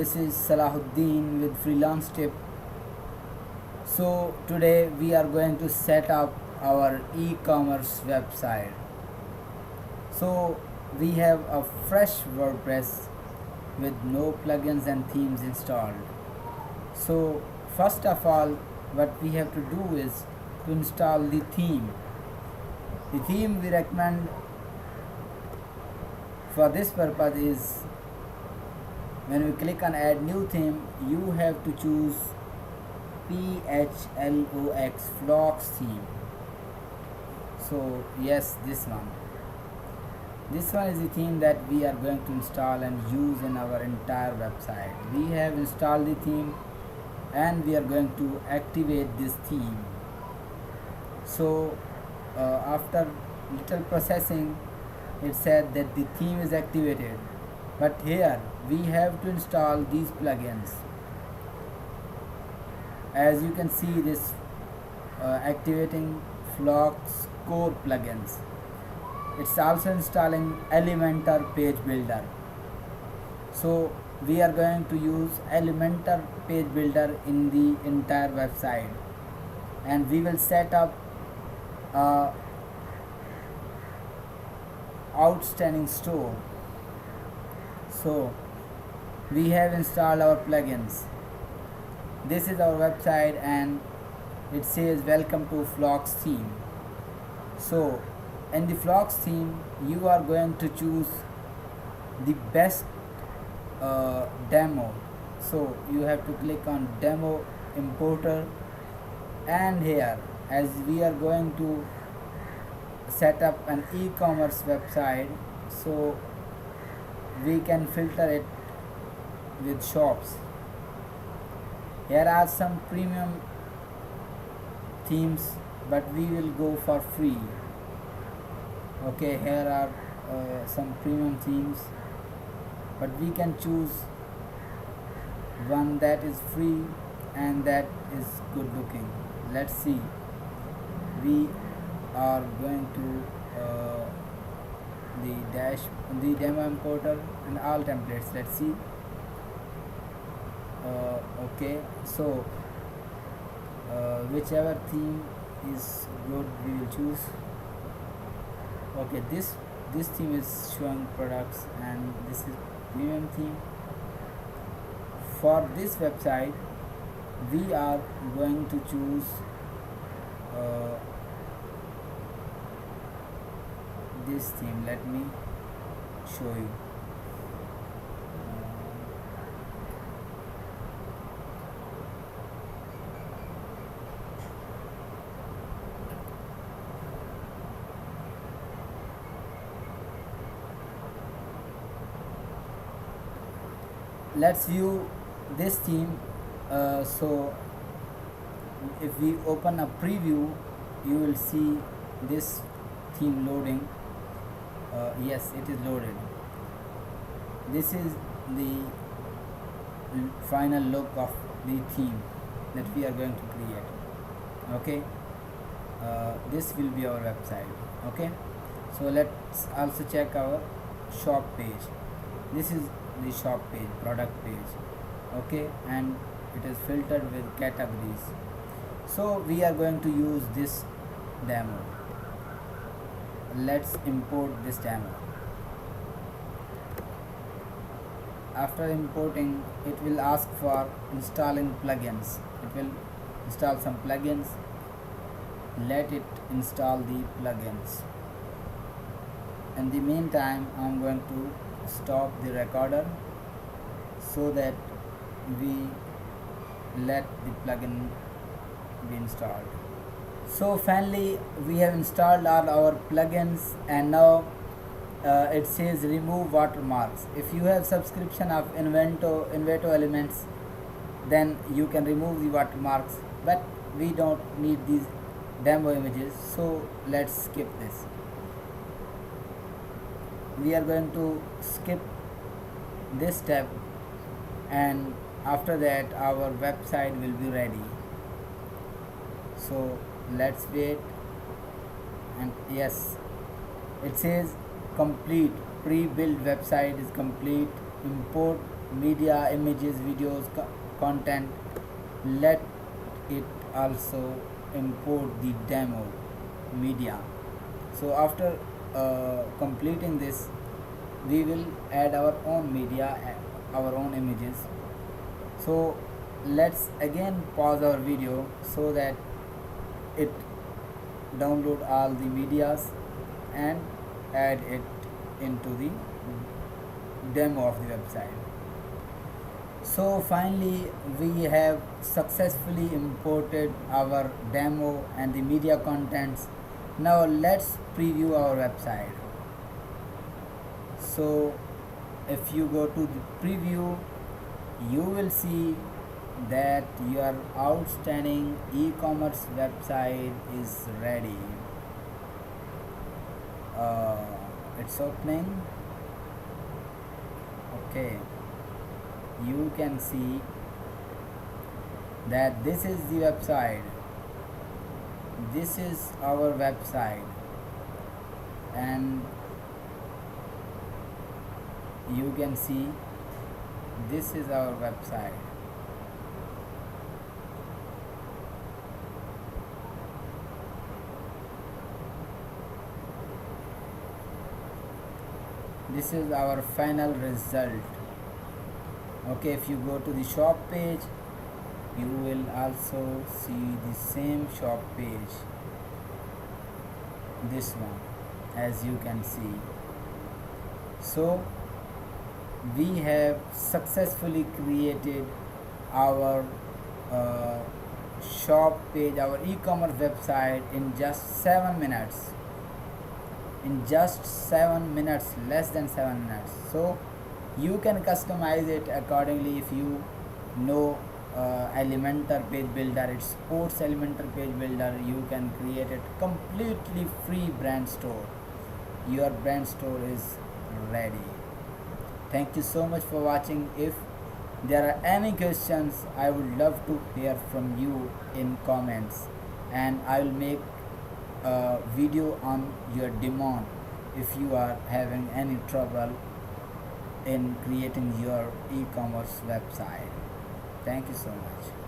this is Salahuddin with Freelance Tip. So today we are going to set up our e-commerce website. So we have a fresh WordPress with no plugins and themes installed. So first of all, what we have to do is to install the theme. The theme we recommend for this purpose is when we click on add new theme, you have to choose Phlox Phlox theme. So yes, this one is the theme that we are going to install and use in our entire website. We have installed the theme and we are going to activate this theme. So after little processing, it said that the theme is activated, but here we have to install these plugins. As you can see, this activating Phlox core plugins. It's also installing Elementor page builder. So we are going to use Elementor page builder in the entire website, and we will set up outstanding store. So we have installed our plugins. This is our website and it says welcome to Phlox theme. So in the Phlox theme, you are going to choose the best demo. So you have to click on demo importer, and here, as we are going to set up an e-commerce website, so we can filter it with shops. Here are some premium themes, but we will go for free. Okay, here are some premium themes, but we can choose one that is free and that is good looking. Let's see. We are going to the demo importer and all templates. Let's see. Okay, so whichever theme is good, we will choose. Okay, this theme is showing products and this is premium theme. For this website, we are going to choose this theme. Let me show you. Let's view this theme. So if we open a preview, you will see this theme loading. Yes, it is loaded. This is the final look of the theme that we are going to create. Okay, this will be our website. Okay, so let's also check our shop page. This is the shop page, product page. Okay, and it is filtered with categories. So we are going to use this demo. Let's import this demo. After importing, it will ask for installing plugins. It will install some plugins. Let it install the plugins. In the meantime, I'm going to stop the recorder so that we let the plugin be installed. So finally we have installed all our plugins, and now it says remove watermarks. If you have subscription of Inventor Elements, then you can remove the watermarks, but we don't need these demo images, so let's skip this. We are going to skip this step, and after that our website will be ready. So let's wait, and yes, it says complete, pre-built website is complete, import media, images, videos, content, let it also import the demo media. So after completing this, we will add our own media, our own images. So let's again pause our video so that it download all the medias and add it into the demo of the website. So finally we have successfully imported our demo and the media contents. Now let's preview our website. So if you go to the preview, you will see that your outstanding e-commerce website is ready. It's opening. Okay, you can see that this is the website. This is our website, and you can see this is our website. This is our final result. Okay, if you go to the shop page, you will also see the same shop page, this one, as you can see. So we have successfully created our shop page, our e-commerce website in just 7 minutes. In just 7 minutes, less than 7 minutes. So you can customize it accordingly. If you know Elementor page builder, it supports Elementor page builder, you can create it completely free brand store. Your brand store is ready. Thank you so much for watching. If there are any questions, I would love to hear from you in comments, and I will make a video on your demand if you are having any trouble in creating your e-commerce website. Thank you so much.